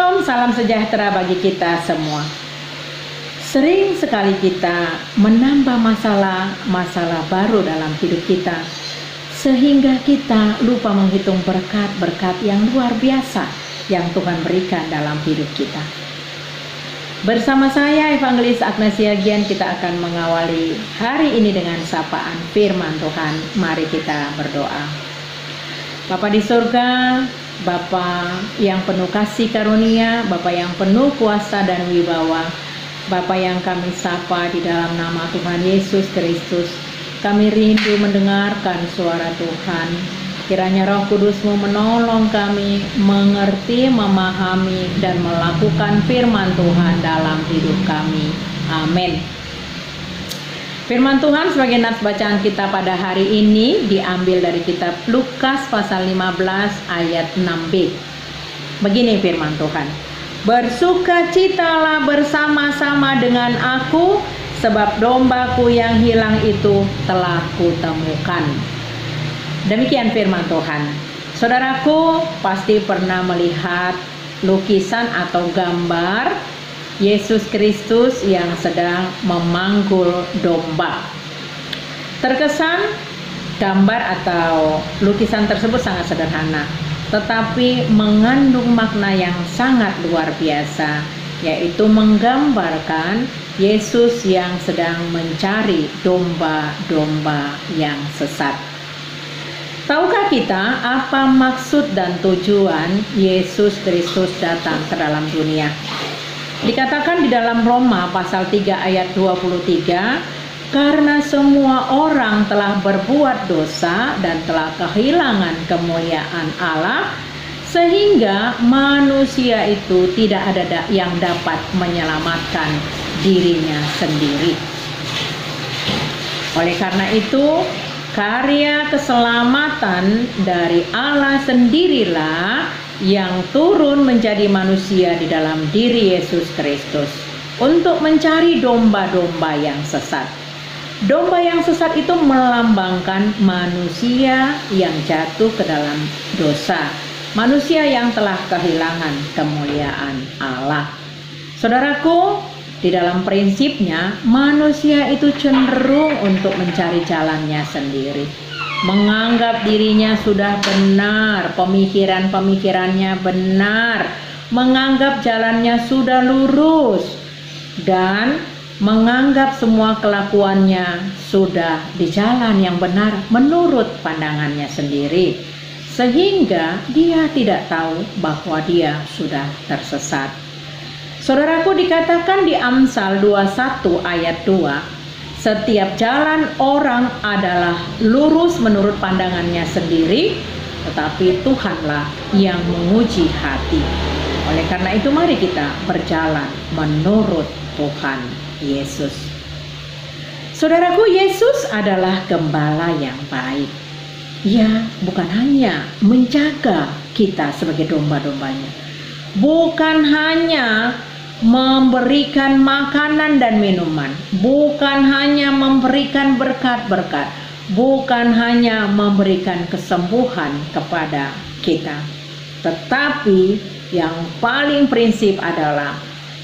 Shalom, salam sejahtera bagi kita semua. Sering sekali kita menambah masalah baru dalam hidup kita, sehingga kita lupa menghitung berkat-berkat yang luar biasa yang Tuhan berikan dalam hidup kita. Bersama saya Evangelis Agnesia Gian, kita akan mengawali hari ini dengan sapaan firman Tuhan. Mari kita berdoa. Bapa di surga, Bapa yang penuh kasih karunia, Bapa yang penuh kuasa dan wibawa, Bapa yang kami sapa di dalam nama Tuhan Yesus Kristus, kami rindu mendengarkan suara Tuhan. Kiranya Roh Kudus-Mu menolong kami mengerti, memahami, dan melakukan firman Tuhan dalam hidup kami. Amin. Firman Tuhan sebagai nats bacaan kita pada hari ini diambil dari kitab Lukas pasal 15 ayat 6b. Begini firman Tuhan. Bersukacitalah bersama-sama dengan aku, sebab dombaku yang hilang itu telah kutemukan. Demikian firman Tuhan. Saudaraku pasti pernah melihat lukisan atau gambar Yesus Kristus yang sedang memanggul domba. Terkesan gambar atau lukisan tersebut sangat sederhana, tetapi mengandung makna yang sangat luar biasa, yaitu menggambarkan Yesus yang sedang mencari domba-domba yang sesat. Tahukah kita apa maksud dan tujuan Yesus Kristus datang ke dalam dunia? Dikatakan di dalam Roma pasal 3 ayat 23, karena semua orang telah berbuat dosa dan telah kehilangan kemuliaan Allah, sehingga manusia itu tidak ada yang dapat menyelamatkan dirinya sendiri. Oleh karena itu, karya keselamatan dari Allah sendirilah yang turun menjadi manusia di dalam diri Yesus Kristus untuk mencari domba-domba yang sesat. Domba yang sesat itu melambangkan manusia yang jatuh ke dalam dosa, manusia yang telah kehilangan kemuliaan Allah. Saudaraku, di dalam prinsipnya manusia itu cenderung untuk mencari jalannya sendiri, menganggap dirinya sudah benar, pemikirannya benar, menganggap jalannya sudah lurus, dan menganggap semua kelakuannya sudah di jalan yang benar menurut pandangannya sendiri, sehingga dia tidak tahu bahwa dia sudah tersesat. Saudaraku, dikatakan di Amsal 21 ayat 2, setiap jalan orang adalah lurus menurut pandangannya sendiri, tetapi Tuhanlah yang menguji hati. Oleh karena itu mari kita berjalan menurut Tuhan Yesus. Saudaraku, Yesus adalah gembala yang baik. Ia bukan hanya menjaga kita sebagai domba-dombanya, bukan hanya memberikan makanan dan minuman, bukan hanya memberikan berkat-berkat, bukan hanya memberikan kesembuhan kepada kita, tetapi yang paling prinsip adalah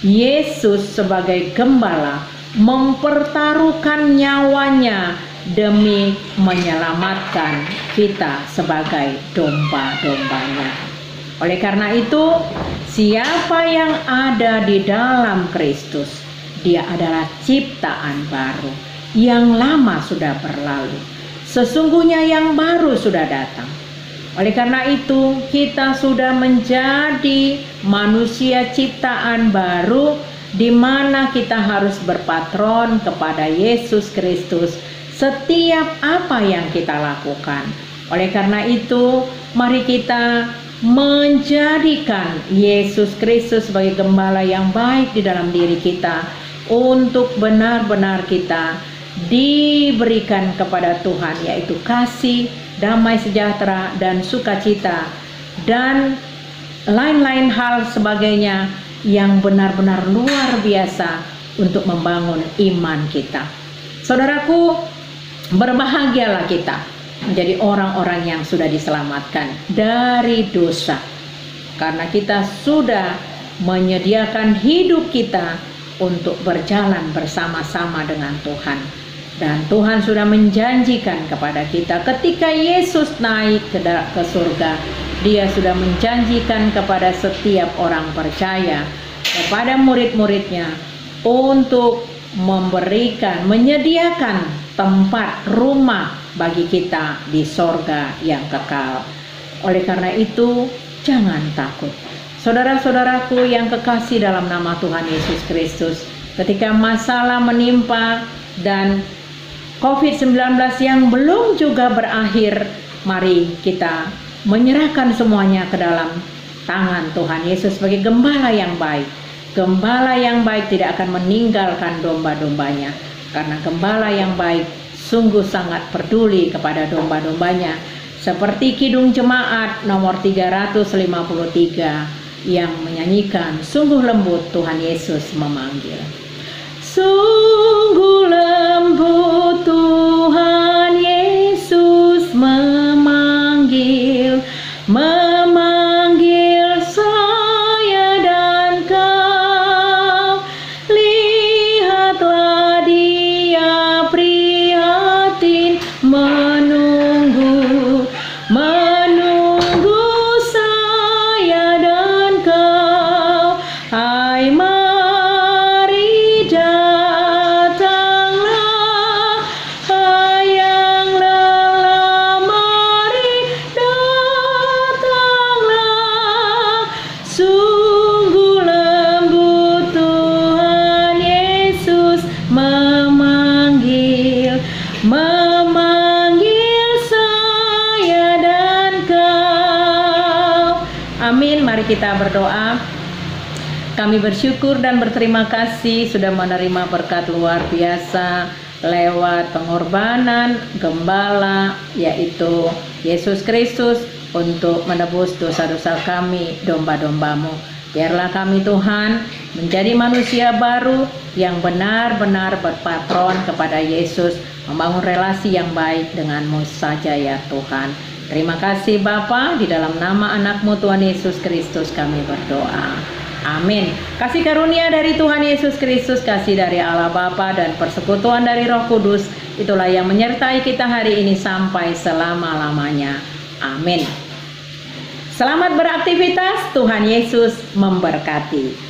Yesus sebagai gembala mempertaruhkan nyawanya demi menyelamatkan kita sebagai domba-dombanya. Oleh karena itu, siapa yang ada di dalam Kristus, dia adalah ciptaan baru. Yang lama sudah berlalu, sesungguhnya yang baru sudah datang. Oleh karena itu, kita sudah menjadi manusia ciptaan baru, di mana kita harus berpatron kepada Yesus Kristus setiap apa yang kita lakukan. Oleh karena itu, mari kita menjadikan Yesus Kristus sebagai gembala yang baik di dalam diri kita, untuk benar-benar kita diberikan kepada Tuhan, yaitu kasih, damai sejahtera, dan sukacita, dan lain-lain hal sebagainya yang benar-benar luar biasa untuk membangun iman kita. Saudaraku, berbahagialah kita menjadi orang-orang yang sudah diselamatkan dari dosa, karena kita sudah menyediakan hidup kita untuk berjalan bersama-sama dengan Tuhan. Dan Tuhan sudah menjanjikan kepada kita ketika Yesus naik ke surga, Dia sudah menjanjikan kepada setiap orang percaya, kepada murid-muridnya, untuk menyediakan tempat rumah bagi kita di sorga yang kekal. Oleh karena itu, jangan takut. Saudara-saudaraku yang kekasih dalam nama Tuhan Yesus Kristus, ketika masalah menimpa dan COVID-19 yang belum juga berakhir, mari kita menyerahkan semuanya ke dalam tangan Tuhan Yesus sebagai gembala yang baik. Gembala yang baik tidak akan meninggalkan domba-dombanya, karena gembala yang baik sungguh sangat peduli kepada domba-dombanya. Seperti Kidung Jemaat nomor 353 yang menyanyikan, sungguh lembut Tuhan Yesus memanggil. Sungguh lembut Tuhan Yesus memanggil saya dan kau. Lihatlah Dia prihatin menunggu saya dan kau. Hai, mari datanglah, hai yang lelah, mari datanglah. Sungguh lembut Tuhan Yesus memanggil saya dan kau. Amin. Mari kita berdoa. Kami bersyukur dan berterima kasih sudah menerima berkat luar biasa lewat pengorbanan gembala, yaitu Yesus Kristus, untuk menebus dosa-dosa kami, domba-dombamu. Biarlah kami, Tuhan, menjadi manusia baru yang benar-benar berpatron kepada Yesus, membangun relasi yang baik denganmu saja ya Tuhan. Terima kasih Bapa, di dalam nama anak-Mu Tuhan Yesus Kristus kami berdoa. Amin. Kasih karunia dari Tuhan Yesus Kristus, kasih dari Allah Bapa, dan persekutuan dari Roh Kudus, itulah yang menyertai kita hari ini sampai selama-lamanya. Amin. Selamat beraktivitas, Tuhan Yesus memberkati.